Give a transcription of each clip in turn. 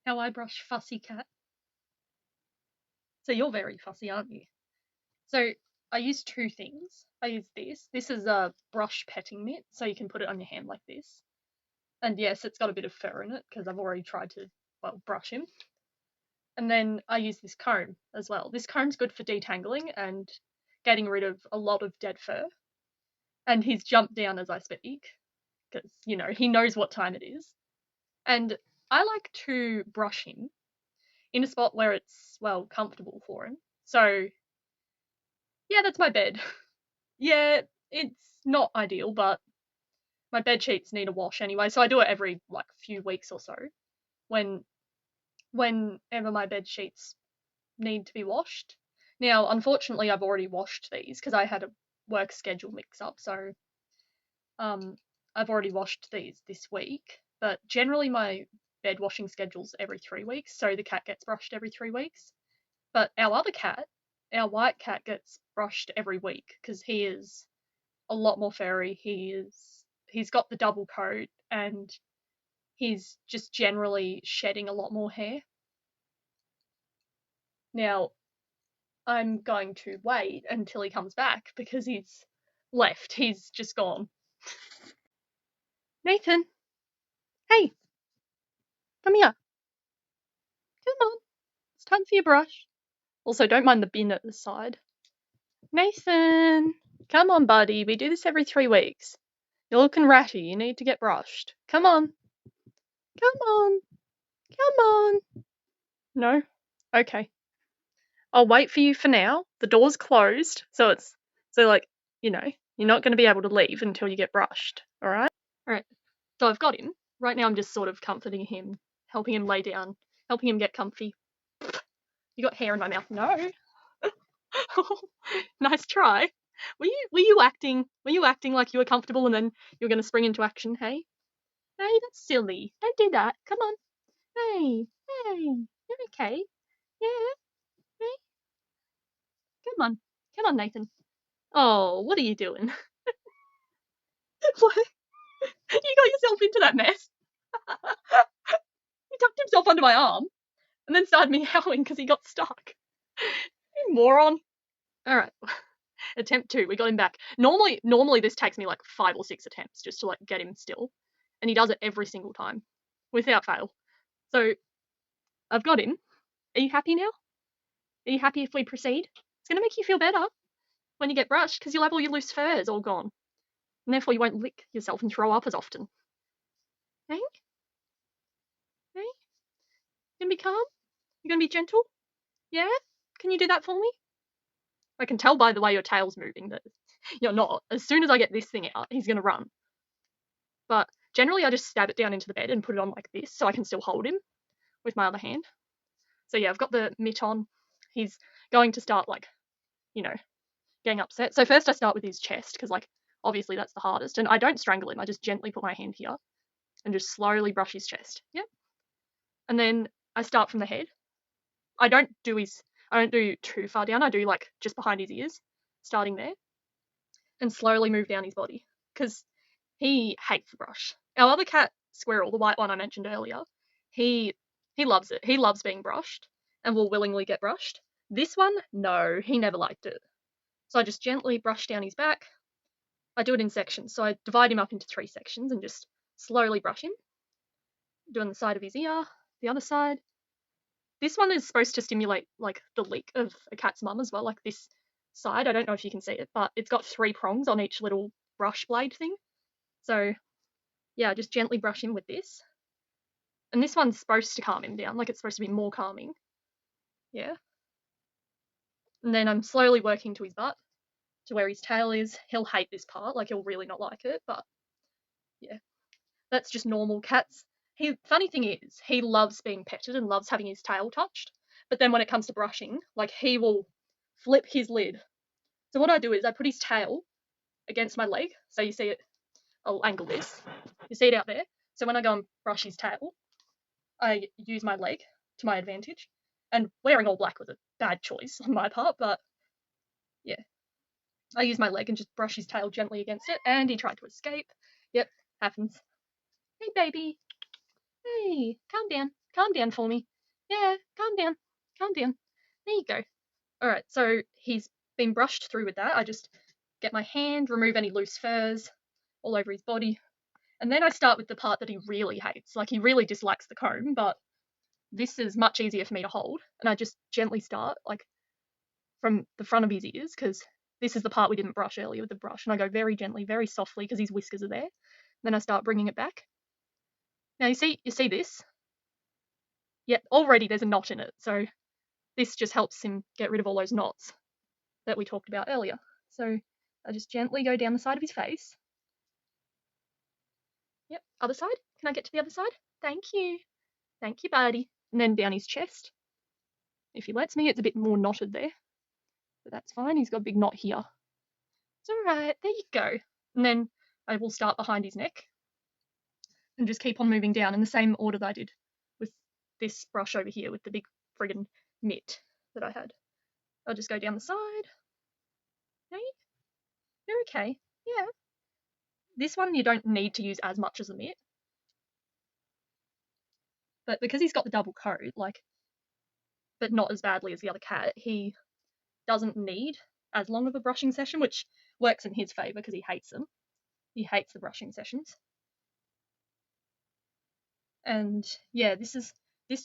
how I brush fussy cat. So you're very fussy, aren't you? So I use two things. I use this. This is a brush petting mitt, so you can put it on your hand like this. And yes, it's got a bit of fur in it because I've already tried to, well, brush him. And then I use this comb as well. This comb's good for detangling and getting rid of a lot of dead fur. And he's jumped down as I speak because, he knows what time it is. And I like to brush him in a spot where it's, well, comfortable for him. So, yeah, that's my bed. Yeah, it's not ideal, but my bed sheets need a wash anyway, so I do it every like few weeks or so. Whenever my bed sheets need to be washed. Now, unfortunately, I've already washed these because I had a work schedule mix up, so I've already washed these this week. But generally, my bed washing schedule's every 3 weeks, so the cat gets brushed every 3 weeks. But our other cat, our white cat, gets brushed every week because he is a lot more furry. He's got the double coat and he's just generally shedding a lot more hair. Now, I'm going to wait until he comes back because he's left. He's just gone. Nathan, hey, come here. Come on. It's time for your brush. Also, don't mind the bin at the side. Nathan, come on, buddy. We do this every 3 weeks. You're looking ratty. You need to get brushed. Come on. Come on. Come on. No? Okay. I'll wait for you for now. The door's closed, so you're not going to be able to leave until you get brushed. All right? All right. So I've got him. Right now I'm just sort of comforting him, helping him lay down, helping him get comfy. You got hair in my mouth. No. Nice try. Were you acting like you were comfortable and then you were going to spring into action? Hey, that's silly. Don't do that. Come on. Hey, you're okay. Yeah. Hey, come on, Nathan. Oh, what are you doing? What? You got yourself into that mess. He tucked himself under my arm and then started meowing because he got stuck. You moron. All right. Attempt 2, we got him back. Normally this takes me like 5 or 6 attempts just to like get him still, and he does it every single time, without fail. So I've got him. Are you happy now? Are you happy if we proceed? It's gonna make you feel better when you get brushed because you'll have all your loose furs all gone, and therefore you won't lick yourself and throw up as often. Hey, hey, you gonna be calm? You gonna be gentle? Yeah? Can you do that for me? I can tell by the way your tail's moving that you're not. As soon as I get this thing out, he's gonna run. But generally I just stab it down into the bed and put it on like this so I can still hold him with my other hand. So yeah, I've got the mitt on. He's going to start like, getting upset. So first I start with his chest because like obviously that's the hardest, and I don't strangle him. I just gently put my hand here and just slowly brush his chest. Yep. And then I start from the head. I don't do too far down. I do like just behind his ears, starting there, and slowly move down his body because he hates the brush. Our other cat, Squirrel, the white one I mentioned earlier, he loves it. He loves being brushed and will willingly get brushed. This one, no, he never liked it. So I just gently brush down his back. I do it in sections. So I divide him up into 3 sections and just slowly brush him. Doing the side of his ear, the other side. This one is supposed to stimulate like the lick of a cat's mum as well, like this side. I don't know if you can see it, but it's got 3 prongs on each little brush blade thing. So yeah, just gently brush him with this. And this one's supposed to calm him down, like it's supposed to be more calming. Yeah. And then I'm slowly working to his butt, to where his tail is. He'll hate this part, like he'll really not like it, but yeah. That's just normal cats. Funny thing is, he loves being petted and loves having his tail touched. But then when it comes to brushing, like he will flip his lid. So what I do is I put his tail against my leg. So you see it, I'll angle this. You see it out there? So when I go and brush his tail, I use my leg to my advantage. And wearing all black was a bad choice on my part, but yeah. I use my leg and just brush his tail gently against it, and he tried to escape. Yep, happens. Hey, baby. Hey, calm down. calm down for me. Yeah, calm down, calm down. There you go. All right, so he's been brushed through with that. I just get my hand, remove any loose furs all over his body, and then I start with the part that he really hates. Like, he really dislikes the comb, but this is much easier for me to hold, and I just gently start, like, from the front of his ears, because this is the part we didn't brush earlier with the brush, and I go very gently, very softly, because his whiskers are there. Then I start bringing it back. Now you see this? Yeah, already there's a knot in it, so this just helps him get rid of all those knots that we talked about earlier. So I just gently go down the side of his face. Yep, other side. Can I get to the other side? Thank you. Thank you, buddy. And then down his chest. If he lets me, it's a bit more knotted there. But that's fine, he's got a big knot here. It's alright, there you go. And then I will start behind his neck and just keep on moving down in the same order that I did with this brush over here with the big friggin' mitt that I had. I'll just go down the side. Hey, you're okay. Yeah. This one you don't need to use as much as a mitt. But because he's got the double coat, like, but not as badly as the other cat, he doesn't need as long of a brushing session, which works in his favour because he hates them. He hates the brushing sessions. And yeah, this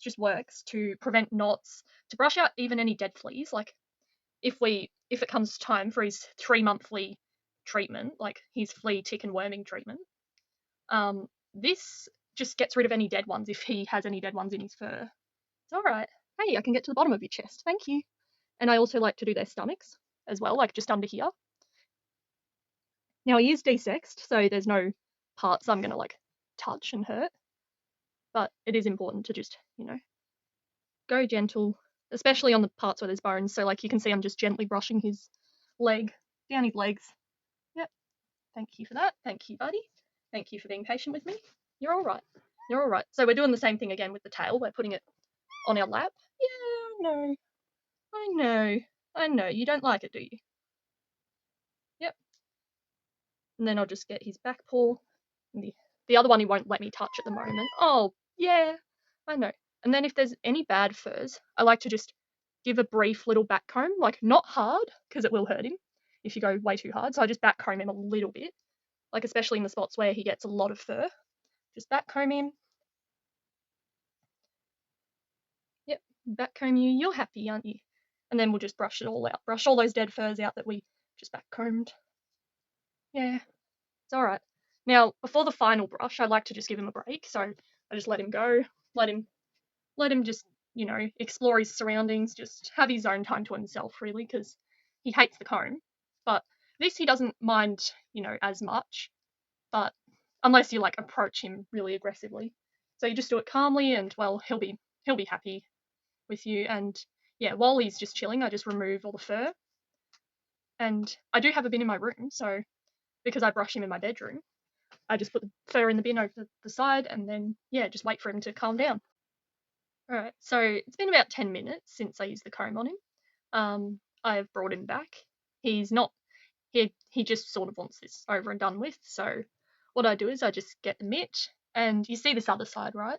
just works to prevent knots, to brush out even any dead fleas. Like, if it comes time for his 3-monthly treatment, like his flea, tick, and worming treatment, this just gets rid of any dead ones if he has any dead ones in his fur. It's alright. Hey, I can get to the bottom of your chest. Thank you. And I also like to do their stomachs as well, like just under here. Now, he is desexed, so there's no parts I'm going to, like, touch and hurt. But it is important to just, go gentle, especially on the parts where there's bones. So, like, you can see I'm just gently brushing his leg, down his legs. Yep. Thank you for that. Thank you, buddy. Thank you for being patient with me. You're all right. You're all right. So we're doing the same thing again with the tail. We're putting it on our lap. Yeah, no. I know. You don't like it, do you? Yep. And then I'll just get his back paw. And the other one he won't let me touch at the moment. Oh, yeah, I know. And then if there's any bad furs, I like to just give a brief little back comb, like, not hard, because it will hurt him if you go way too hard. So I just back comb him a little bit, like, especially in the spots where he gets a lot of fur. Just back comb him. Yep, back comb you. You're happy, aren't you? And then we'll just brush it all out. Brush all those dead furs out that we just back combed. Yeah, it's all right. Now, before the final brush, I like to just give him a break. So I just let him go, let him just, explore his surroundings, just have his own time to himself, really, because he hates the comb. But this he doesn't mind, as much, but unless you, like, approach him really aggressively. So you just do it calmly, and, well, he'll be happy with you. And yeah, while he's just chilling, I just remove all the fur. And I do have a bin in my room, so because I brush him in my bedroom, I just put the fur in the bin over the side, and then, yeah, just wait for him to calm down. Alright, so it's been about 10 minutes since I used the comb on him. I've brought him back. He's not, he just sort of wants this over and done with, so what I do is I just get the mitt, and you see this other side, right?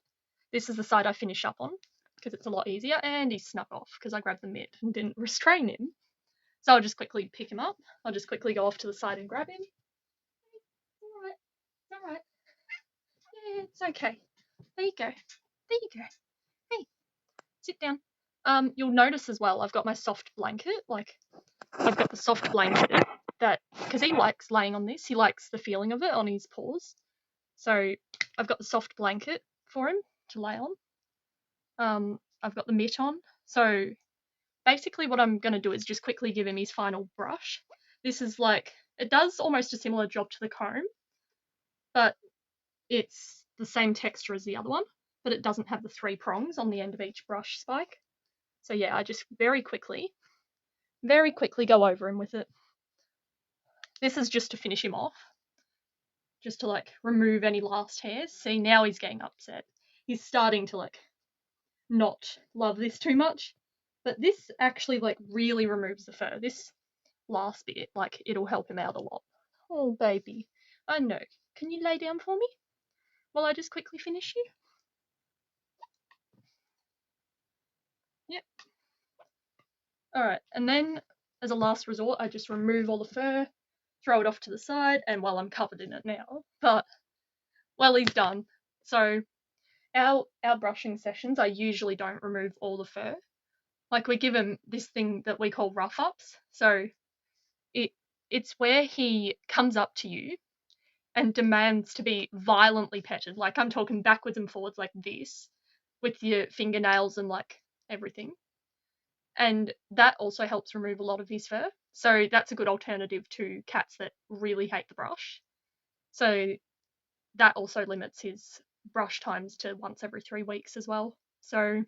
This is the side I finish up on, because it's a lot easier, and he snuck off, because I grabbed the mitt and didn't restrain him. So I'll just quickly pick him up. I'll just quickly go off to the side and grab him. It's alright. Yeah, it's okay. There you go. There you go. Hey, sit down. You'll notice as well, I've got my soft blanket. Like, I've got the soft blanket that, because he likes laying on this, he likes the feeling of it on his paws. So I've got the soft blanket for him to lay on. I've got the mitt on. So basically what I'm going to do is just quickly give him his final brush. This is like, it does almost a similar job to the comb, but it's the same texture as the other one, but it doesn't have the 3 prongs on the end of each brush spike. So yeah, I just very quickly go over him with it. This is just to finish him off, just to, like, remove any last hairs. See, now he's getting upset. He's starting to, like, not love this too much, but this actually, like, really removes the fur. This last bit, like, it'll help him out a lot. Oh, baby, I know. Can you lay down for me while I just quickly finish you? Alright, and then as a last resort, I just remove all the fur, throw it off to the side, and well, I'm covered in it now. But well, he's done. So our brushing sessions, I usually don't remove all the fur. Like we give him this thing that we call rough ups. So it's where he comes up to you and demands to be violently petted. Like I'm talking backwards and forwards like this, with your fingernails and like everything. And that also helps remove a lot of his fur. So that's a good alternative to cats that really hate the brush. So that also limits his brush times to once every 3 weeks as well. So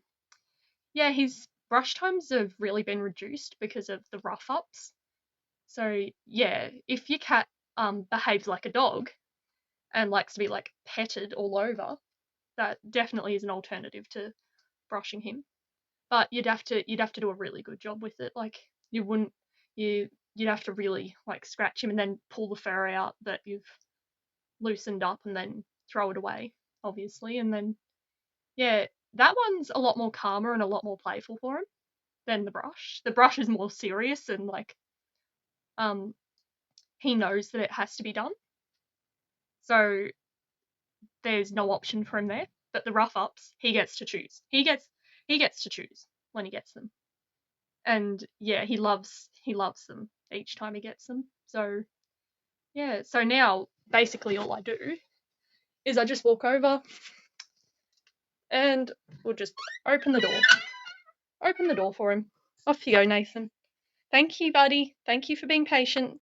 yeah, his brush times have really been reduced because of the rough ups. So yeah, if your cat behaves like a dog and likes to be like petted all over, that definitely is an alternative to brushing him. But you'd have to do a really good job with it. Like you wouldn't you'd have to really like scratch him and then pull the fur out that you've loosened up and then throw it away, obviously. And then yeah, that one's a lot more calmer and a lot more playful for him than the brush. The brush is more serious and like um he knows that it has to be done. So there's no option for him there. But the rough ups, he gets to choose. He gets to choose when he gets them. And yeah, he loves them each time he gets them. So yeah, so now basically all I do is I just walk over and we'll just open the door. Open the door for him. Off you go, Nathan. Thank you, buddy. Thank you for being patient.